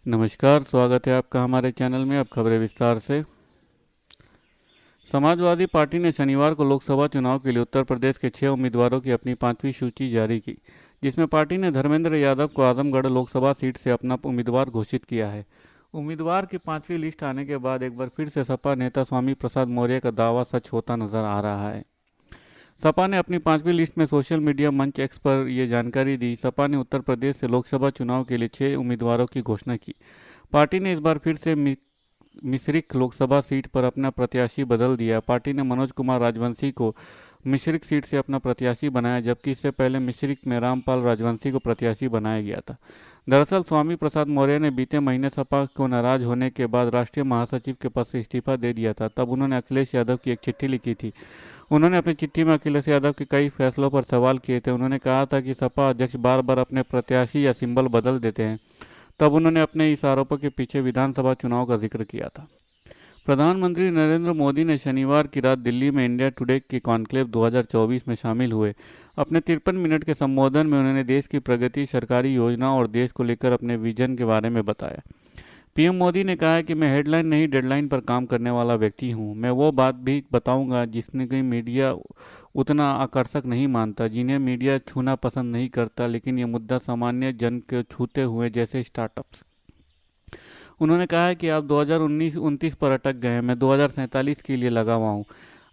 नमस्कार, स्वागत है आपका हमारे चैनल में। अब खबरें विस्तार से। समाजवादी पार्टी ने शनिवार को लोकसभा चुनाव के लिए उत्तर प्रदेश के 6 उम्मीदवारों की अपनी 5वीं सूची जारी की, जिसमें पार्टी ने धर्मेंद्र यादव को आजमगढ़ लोकसभा सीट से अपना उम्मीदवार घोषित किया है। उम्मीदवार की 5वीं लिस्ट आने के बाद एक बार फिर से सपा नेता स्वामी प्रसाद मौर्य का दावा सच होता नजर आ रहा है। सपा ने अपनी 5वीं लिस्ट में सोशल मीडिया मंच एक्स पर यह जानकारी दी। सपा ने उत्तर प्रदेश से लोकसभा चुनाव के लिए 6 उम्मीदवारों की घोषणा की। पार्टी ने इस बार फिर से मिश्रिख लोकसभा सीट पर अपना प्रत्याशी बदल दिया। पार्टी ने मनोज कुमार राजवंशी को मिश्रिख सीट से अपना प्रत्याशी बनाया, जबकि इससे पहले मिश्रिख में रामपाल राजवंशी को प्रत्याशी बनाया गया था। दरअसल स्वामी प्रसाद मौर्य ने बीते महीने सपा को नाराज होने के बाद राष्ट्रीय महासचिव के पद से इस्तीफा दे दिया था। तब उन्होंने अखिलेश यादव की एक चिट्ठी लिखी थी। उन्होंने अपनी चिट्ठी में अखिलेश यादव के कई फैसलों पर सवाल किए थे। उन्होंने कहा था कि सपा अध्यक्ष बार बार अपने प्रत्याशी या सिंबल बदल देते हैं। तब उन्होंने अपने इस आरोपों के पीछे विधानसभा चुनाव का जिक्र किया था। प्रधानमंत्री नरेंद्र मोदी ने शनिवार की रात दिल्ली में इंडिया टुडे के कॉन्क्लेव 2024 में शामिल हुए। अपने 53 मिनट के संबोधन में उन्होंने देश की प्रगति, सरकारी योजनाओं और देश को लेकर अपने विजन के बारे में बताया। पीएम मोदी ने कहा कि मैं हेडलाइन नहीं डेडलाइन पर काम करने वाला व्यक्ति हूं। मैं वो बात भी बताऊंगा जिसने की मीडिया उतना आकर्षक नहीं मानता, जिन्हें मीडिया छूना पसंद नहीं करता, लेकिन ये मुद्दा सामान्य जन को छूते हुए, जैसे स्टार्टअप्स। उन्होंने कहा है कि आप 2019-29 पर अटक गए हैं। मैं 2047 के लिए लगा हुआ हूँ।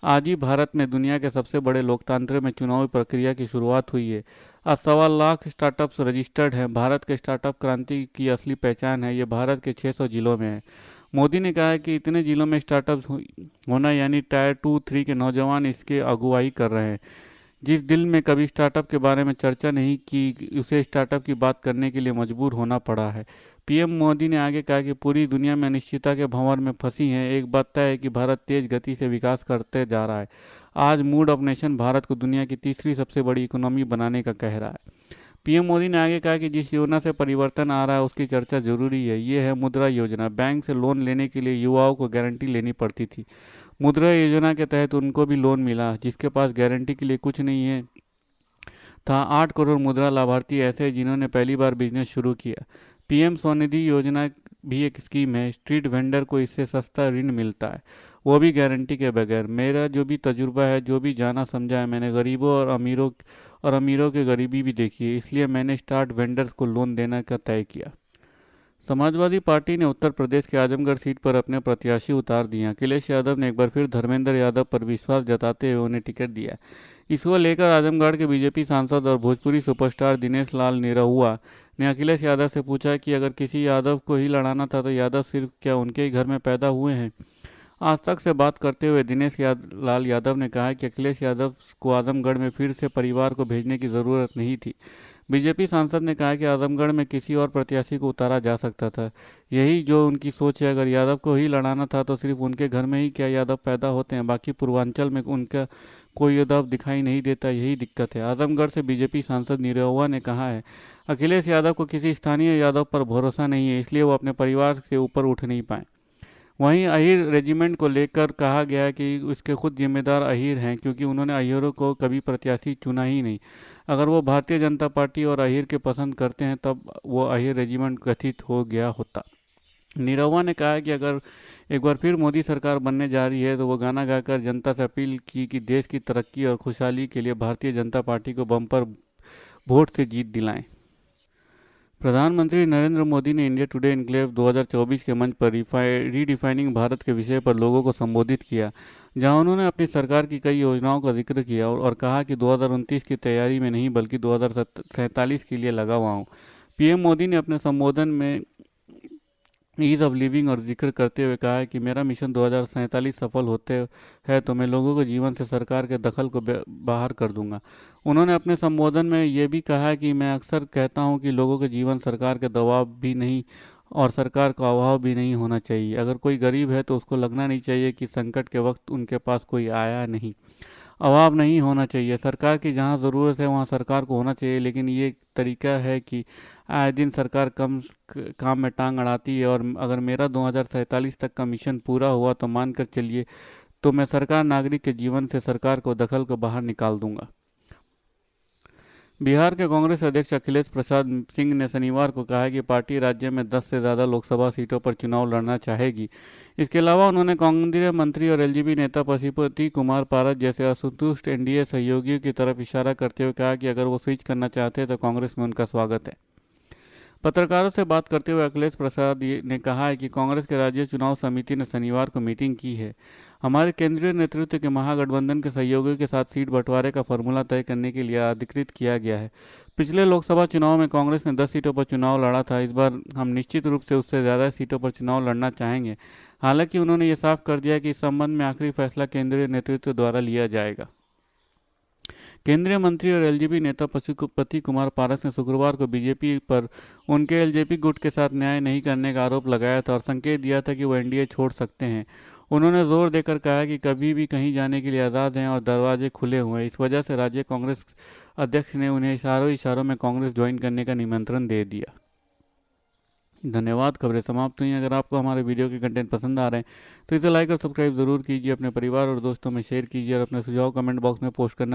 आज ही भारत में दुनिया के सबसे बड़े लोकतंत्र में चुनावी प्रक्रिया की शुरुआत हुई है। आज 1.25 लाख स्टार्टअप्स रजिस्टर्ड हैं। भारत के स्टार्टअप क्रांति की असली पहचान है। ये भारत के 600 जिलों में है। मोदी ने कहा है कि इतने जिलों में स्टार्टअप्स होना, यानी टायर 2-3 के नौजवान इसके अगुवाई कर रहे हैं। जिस दिल में कभी स्टार्टअप के बारे में चर्चा नहीं की, उसे स्टार्टअप की बात करने के लिए मजबूर होना पड़ा है। पीएम मोदी ने आगे कहा कि पूरी दुनिया में अनिश्चितता के भंवर में फंसी है। एक बात तय है कि भारत तेज गति से विकास करते जा रहा है। आज मूड ऑफ नेशन भारत को दुनिया की तीसरी सबसे बड़ी इकोनॉमी बनाने का कह रहा है। पीएम मोदी ने आगे कहा कि जिस योजना से परिवर्तन आ रहा है उसकी चर्चा जरूरी है। ये है मुद्रा योजना। बैंक से लोन लेने के लिए युवाओं को गारंटी लेनी पड़ती थी। मुद्रा योजना के तहत उनको भी लोन मिला। जिसके पास गारंटी के लिए कुछ नहीं है था, 8 करोड़ मुद्रा लाभार्थी ऐसे हैं जिन्होंने पहली बार बिजनेस शुरू किया। पीएम स्वनिधि योजना भी एक स्कीम है। स्ट्रीट वेंडर को इससे सस्ता ऋण मिलता है, वो भी गारंटी के बगैर। मेरा जो भी तजुर्बा है, जो भी जाना समझा है, मैंने गरीबों और अमीरों की गरीबी भी देखी है। इसलिए मैंने स्टार्ट वेंडर्स को लोन देने का तय किया। समाजवादी पार्टी ने उत्तर प्रदेश के आजमगढ़ सीट पर अपने प्रत्याशी उतार दिए। अखिलेश यादव ने एक बार फिर धर्मेंद्र यादव पर विश्वास जताते हुए उन्हें टिकट दिया। इसको लेकर आजमगढ़ के बीजेपी सांसद और भोजपुरी सुपरस्टार दिनेश लाल निरहुआ ने अखिलेश यादव से पूछा कि अगर किसी यादव को ही लड़ाना था तो यादव सिर्फ क्या उनके ही घर में पैदा हुए हैं। आज तक से बात करते हुए लाल यादव ने कहा कि अखिलेश यादव को आजमगढ़ में फिर से परिवार को भेजने की ज़रूरत नहीं थी। बीजेपी सांसद ने कहा कि आजमगढ़ में किसी और प्रत्याशी को उतारा जा सकता था। यही जो उनकी सोच है। अगर यादव को ही लड़ाना था तो सिर्फ उनके घर में ही क्या यादव पैदा होते हैं, बाकी पूर्वांचल में उनका कोई यादव दिखाई नहीं देता। यही दिक्कत है। आजमगढ़ से बीजेपी सांसद निरहुआ ने कहा है, अखिलेश यादव को किसी स्थानीय यादव पर भरोसा नहीं है, इसलिए वो अपने परिवार से ऊपर उठ नहीं पाए। वहीं अहीर रेजिमेंट को लेकर कहा गया है कि उसके खुद जिम्मेदार अहीर हैं, क्योंकि उन्होंने अहीरों को कभी प्रत्याशी चुना ही नहीं। अगर वो भारतीय जनता पार्टी और अहीर के पसंद करते हैं तब वो अहीर रेजिमेंट गठित हो गया होता। निरहुआ ने कहा कि अगर एक बार फिर मोदी सरकार बनने जा रही है तो वो गाना गाकर जनता से अपील की कि देश की तरक्की और खुशहाली के लिए भारतीय जनता पार्टी को बम्पर वोट से जीत दिलाएं। प्रधानमंत्री नरेंद्र मोदी ने इंडिया टुडे इनक्लेव 2024 के मंच पर रीडिफाइनिंग भारत के विषय पर लोगों को संबोधित किया, जहां उन्होंने अपनी सरकार की कई योजनाओं का जिक्र किया और कहा कि 2029 की तैयारी में नहीं बल्कि 2047 के लिए लगा हुआ हूं। पीएम मोदी ने अपने संबोधन में ईज ऑफ लिविंग और जिक्र करते हुए कहा है कि मेरा मिशन 2047 सफल होते है तो मैं लोगों के जीवन से सरकार के दखल को बाहर कर दूंगा। उन्होंने अपने संबोधन में ये भी कहा है कि मैं अक्सर कहता हूं कि लोगों के जीवन सरकार के दबाव भी नहीं और सरकार का अभाव भी नहीं होना चाहिए। अगर कोई गरीब है तो उसको लगना नहीं चाहिए कि संकट के वक्त उनके पास कोई आया नहीं। अभाव नहीं होना चाहिए। सरकार की जहां ज़रूरत है वहां सरकार को होना चाहिए, लेकिन ये तरीका है कि आए दिन सरकार काम में टांग अड़ाती है। और अगर मेरा 2047 तक का मिशन पूरा हुआ तो मानकर चलिए तो मैं सरकार नागरिक के जीवन से सरकार को दखल को बाहर निकाल दूंगा। बिहार के कांग्रेस अध्यक्ष अखिलेश प्रसाद सिंह ने शनिवार को कहा कि पार्टी राज्य में 10 से ज़्यादा लोकसभा सीटों पर चुनाव लड़ना चाहेगी। इसके अलावा उन्होंने केंद्रीय मंत्री और एलजेपी नेता पशुपति कुमार पारस जैसे असंतुष्ट एनडीए सहयोगियों की तरफ इशारा करते हुए कहा कि अगर वो स्विच करना चाहते हैं तो कांग्रेस में उनका स्वागत है। पत्रकारों से बात करते हुए अखिलेश प्रसाद ने कहा है कि कांग्रेस के राज्य चुनाव समिति ने शनिवार को मीटिंग की है। हमारे केंद्रीय नेतृत्व के महागठबंधन के सहयोगियों के साथ सीट बंटवारे का फॉर्मूला तय करने के लिए अधिकृत किया गया है। पिछले लोकसभा चुनाव में कांग्रेस ने 10 सीटों पर चुनाव लड़ा था। इस बार हम निश्चित रूप से उससे ज़्यादा सीटों पर चुनाव लड़ना चाहेंगे। हालांकि उन्होंने ये साफ कर दिया कि इस संबंध में आखिरी फैसला केंद्रीय नेतृत्व द्वारा लिया जाएगा। केंद्रीय मंत्री और एलजेपी नेता पशुपति कुमार पारस ने शुक्रवार को बीजेपी पर उनके एलजेपी गुट के साथ न्याय नहीं करने का आरोप लगाया था और संकेत दिया था कि वो एनडीए छोड़ सकते हैं। उन्होंने जोर देकर कहा कि कभी भी कहीं जाने के लिए आज़ाद हैं और दरवाजे खुले हुए हैं। इस वजह से राज्य कांग्रेस अध्यक्ष ने उन्हें इशारों इशारों में कांग्रेस ज्वाइन करने का निमंत्रण दे दिया। धन्यवाद। खबरें समाप्त हुई। अगर आपको हमारे वीडियो के कंटेंट पसंद आ रहे हैं तो इसे लाइक और सब्सक्राइब जरूर कीजिए। अपने परिवार और दोस्तों में शेयर कीजिए और अपने सुझाव कमेंट बॉक्स में पोस्ट करना